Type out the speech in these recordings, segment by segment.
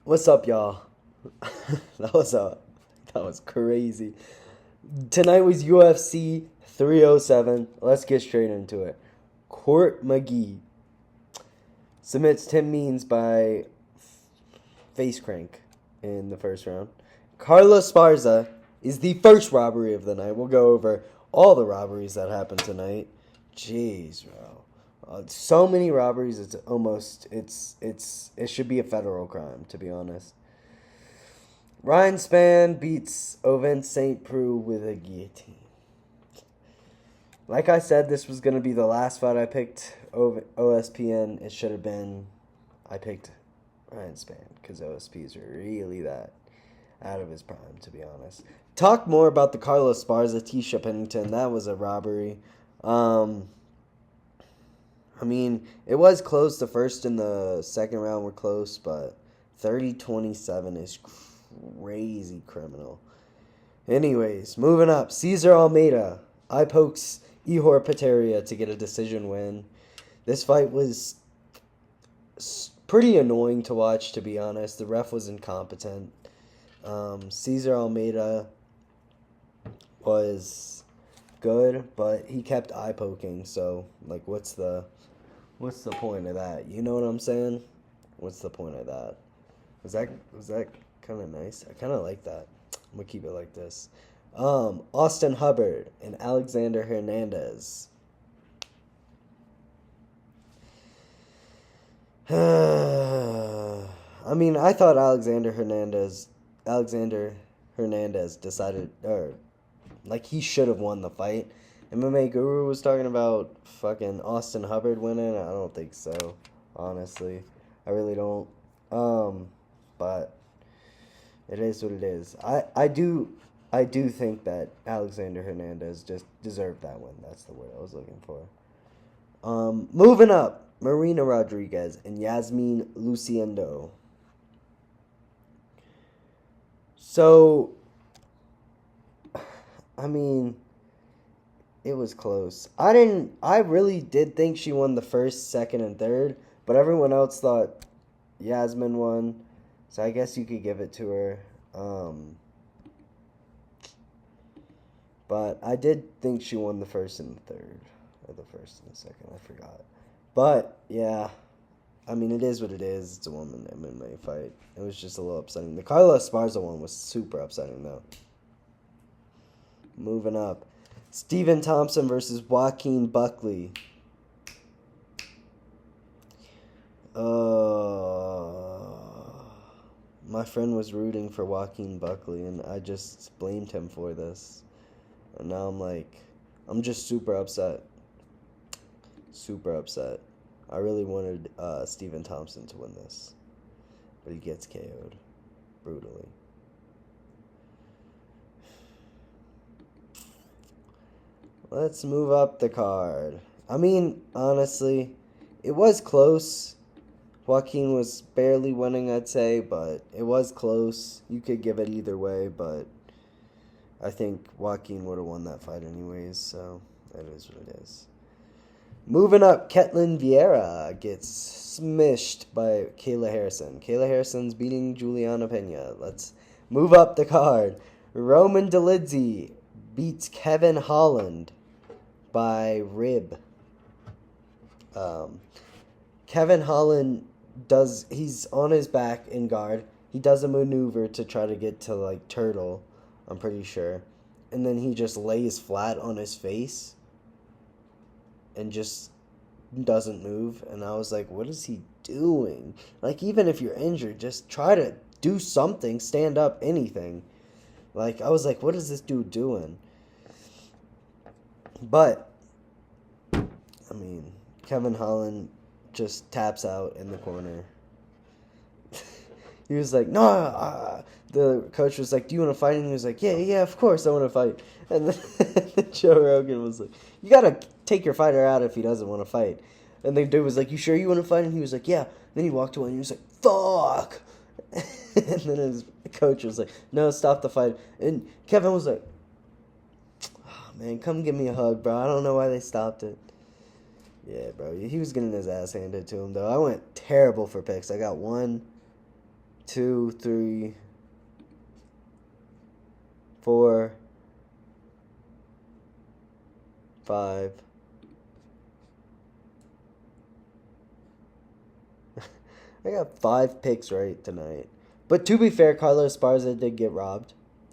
What's up, y'all? that was a that was crazy. Tonight was UFC 307. Let's get straight into it. Court McGee submits Tim Means by face crank in the first round. Carlos Sparza is the first robbery of the night. We'll go over all the robberies that happened tonight. Jeez, bro. So many robberies. It should be a federal crime, to be honest. Ryan Spann beats Ovince St. Preux with a guillotine. Like I said, this was going to be the last fight I picked OSPN. It should have been I picked Ryan Spann because OSPs are really that out of his prime, to be honest. Talk more about the Carlos Sparza, Tisha Pennington. That was a robbery. It was close. The first and the second round were close, but 30-27 is crazy criminal. Anyways, moving up. Cesar Almeida eye pokes Ihor Peteria to get a decision win. This fight was pretty annoying to watch, to be honest. The ref was incompetent. Cesar Almeida was good, but he kept eye poking. So, what's the point of that? You know what I'm saying? What's the point of that? Was that kind of nice? I kind of like that. I'm gonna keep it like this. Austin Hubbard and Alexander Hernandez. I thought Alexander Hernandez decided, he should have won the fight. MMA Guru was talking about fucking Austin Hubbard winning. I don't think so, honestly. I really don't. But it is what it is. I do think that Alexander Hernandez just deserved that win. That's the word I was looking for. Moving up, Marina Rodriguez and Yasmin Luciendo. So, it was close. I really did think she won the first, second, and third, but everyone else thought Yasmin won, so I guess you could give it to her. But I did think she won the first and the third, or the first and the second, I forgot. But, yeah, it is what it is. It's a woman MMA fight. It was just a little upsetting. The Carlos Esparza one was super upsetting, though. Moving up. Stephen Thompson versus Joaquin Buckley. My friend was rooting for Joaquin Buckley, and I just blamed him for this. And now I'm just super upset. Super upset. I really wanted Stephen Thompson to win this, but he gets KO'd brutally. Let's move up the card. Honestly, it was close. Joaquin was barely winning, I'd say, but it was close. You could give it either way, but I think Joaquin would have won that fight anyways, so that is what it is. Moving up, Ketlin Vieira gets smished by Kayla Harrison. Kayla Harrison's beating Juliana Pena. Let's move up the card. Roman Dolidze beats Kevin Holland by rib. Kevin Holland he's on his back in guard. He does a maneuver to try to get to turtle, I'm pretty sure. And then he just lays flat on his face and just doesn't move. And I was like, what is he doing? Even if you're injured, just try to do something, stand up, anything. I was like, what is this dude doing? But, Kevin Holland just taps out in the corner. He was like, no, the coach was like, do you want to fight? And he was like, yeah, of course I want to fight. And then Joe Rogan was like, you got to take your fighter out if he doesn't want to fight. And the dude was like, you sure you want to fight? And he was like, yeah. Then he walked away and he was like, fuck. And then his coach was like, no, stop the fight. And Kevin was like, oh, man, come give me a hug, bro. I don't know why they stopped it. Yeah, bro. He was getting his ass handed to him, though. I went terrible for picks. I got 1, 2, 3, 4, 5. I got 5 picks right tonight. But to be fair, Carlos Esparza did get robbed.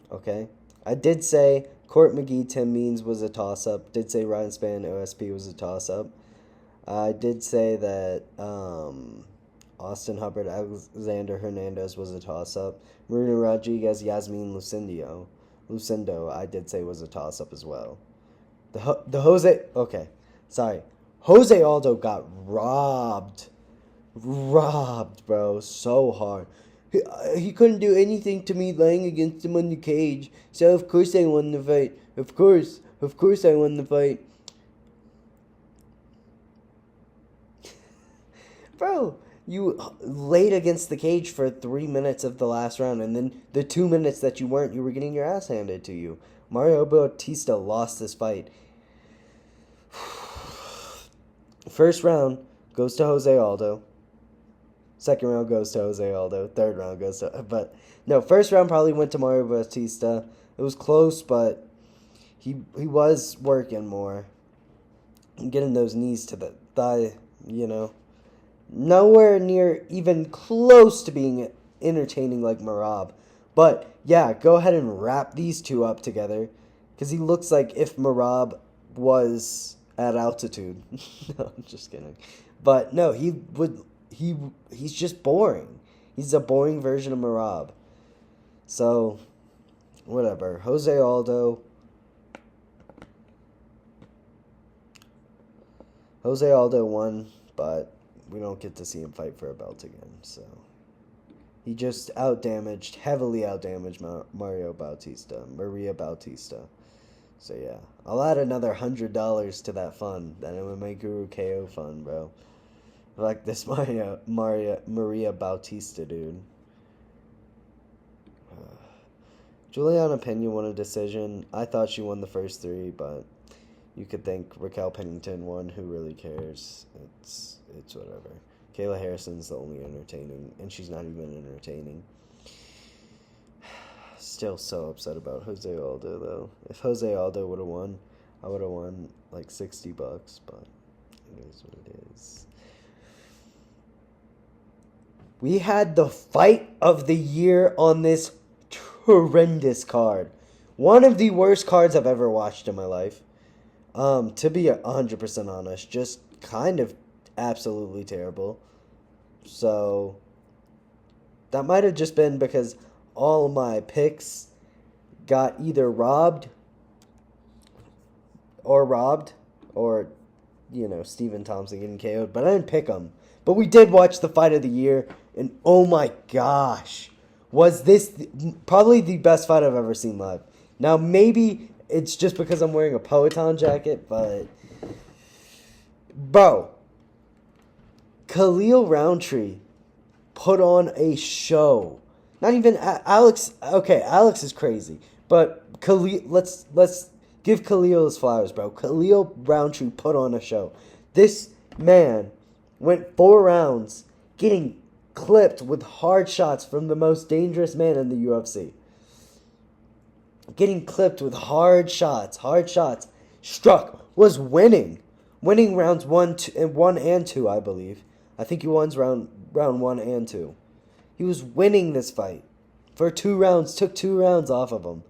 Okay? I did say Court McGee, Tim Means was a toss-up. Did say Ryan Spann, OSP was a toss-up. I did say that Austin Hubbard, Alexander Hernandez was a toss-up. Marina Rodriguez, Yasmin Lucindo, I did say was a toss-up as well. The Jose... Okay, sorry. Jose Aldo got robbed. Robbed, bro. So hard. He couldn't do anything to me laying against him on the cage. So of course I won the fight. Of course I won the fight. Bro, you laid against the cage for 3 minutes of the last round, and then the 2 minutes that you weren't, you were getting your ass handed to you. Mario Bautista lost this fight. First round goes to Jose Aldo. Second round goes to Jose Aldo. Third round goes to... But, no, first round probably went to Mario Bautista. It was close, but he was working more. Getting those knees to the thigh, you know. Nowhere near even close to being entertaining like Merab. But, yeah, go ahead and wrap these two up together. Because he looks like if Merab was at altitude. No, I'm just kidding. But, no, he's just boring. He's a boring version of Merab. So, whatever. Jose Aldo won, but we don't get to see him fight for a belt again. So, he just heavily outdamaged Maria Bautista. So, yeah. I'll add another $100 to that fund, that MMA Guru KO fund, bro. Like this Maria Bautista, dude. Juliana Pena won a decision. I thought she won the first 3, but you could think Raquel Pennington won. Who really cares? It's whatever. Kayla Harrison's the only entertaining, and she's not even entertaining. Still so upset about Jose Aldo, though. If Jose Aldo would have won, I would have won like $60, but it is what it is. We had the fight of the year on this horrendous card. One of the worst cards I've ever watched in my life. To be 100% honest, just kind of absolutely terrible. So, that might have just been because all my picks got either robbed, or, you know, Stephen Thompson getting KO'd, but I didn't pick them. But we did watch the fight of the year, and oh my gosh, was this probably the best fight I've ever seen live. Now, maybe it's just because I'm wearing a Poatan jacket, but... Bro, Khalil Roundtree put on a show. Not even Alex... Okay, Alex is crazy, but Khalil... Let's give Khalil his flowers, bro. Khalil Roundtree put on a show. This man went 4 rounds getting clipped with hard shots from the most dangerous man in the UFC. Getting clipped with hard shots. Struck. Was winning. Winning rounds 1 and 2, I believe. I think he won round 1 and 2. He was winning this fight for 2 rounds. Took 2 rounds off of him.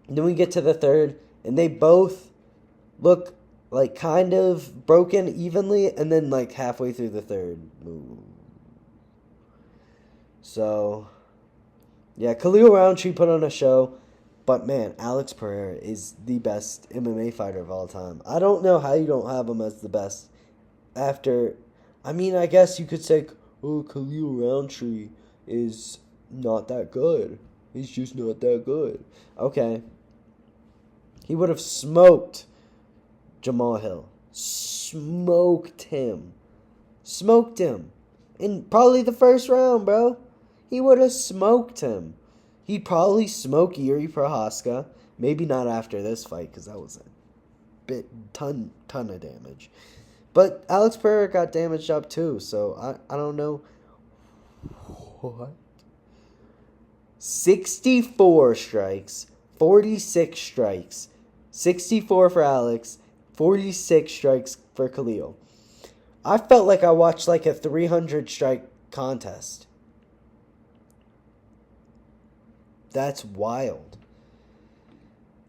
Then we get to the third, and they both look like kind of broken evenly, and then like halfway through the third. Ooh. So, yeah, Khalil Roundtree put on a show, but man, Alex Pereira is the best MMA fighter of all time. I don't know how you don't have him as the best after, I mean, I guess you could say, oh, Khalil Roundtree is not that good. He's just not that good. Okay. He would have smoked Jamal Hill. Smoked him. In probably the first round, bro. He would have smoked him. He'd probably smoke Yuri Prohaska. Maybe not after this fight, because that was a ton of damage. But Alex Pereira got damaged up too, so I don't know What? 64 strikes, 46 strikes, 64 for Alex, 46 strikes for Khalil. I felt like I watched like a 300 strike contest. That's wild.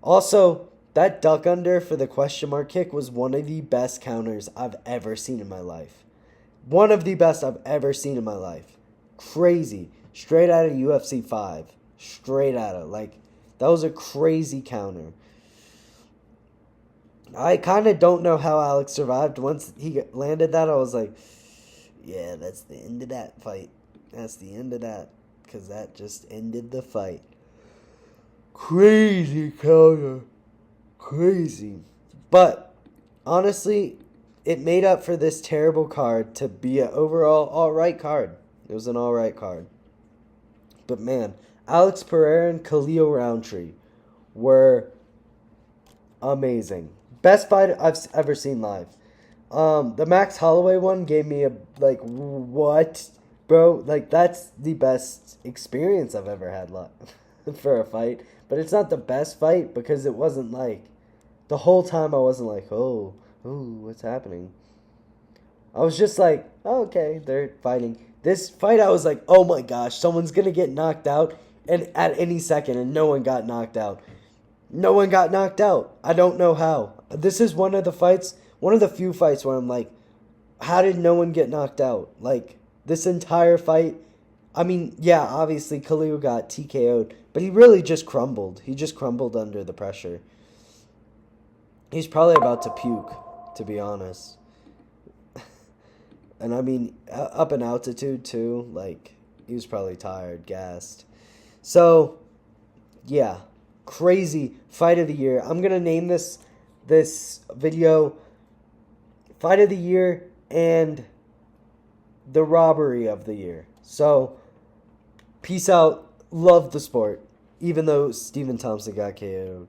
Also, that duck under for the question mark kick was one of the best counters I've ever seen in my life. One of the best I've ever seen in my life. Crazy. Straight out of UFC 5. Straight out of. Like, that was a crazy counter. I kind of don't know how Alex survived. Once he landed that, I was like, yeah, that's the end of that fight. That's the end of that. Because that just ended the fight. Crazy counter. Crazy. But, honestly, it made up for this terrible card to be an overall alright card. It was an alright card. But, man, Alex Pereira and Khalil Roundtree were amazing. Best fight I've ever seen live. The Max Holloway one gave me a, like, what? Bro, like, that's the best experience I've ever had for a fight. But it's not the best fight because it wasn't like, the whole time I wasn't like, oh, what's happening? I was just like, oh, okay, they're fighting. This fight, I was like, oh my gosh, someone's going to get knocked out and at any second, and no one got knocked out. No one got knocked out. I don't know how. This is one of the few fights where I'm like, how did no one get knocked out? Like, this entire fight, I mean, yeah, obviously Khalil got TKO'd, but he really just crumbled. He just crumbled under the pressure. He's probably about to puke, to be honest. And I mean, up in altitude too, like, he was probably tired, gassed. So, yeah, crazy fight of the year. I'm going to name this video Fight of the Year and the Robbery of the Year. So, peace out. Love the sport. Even though Stephen Thompson got KO'd.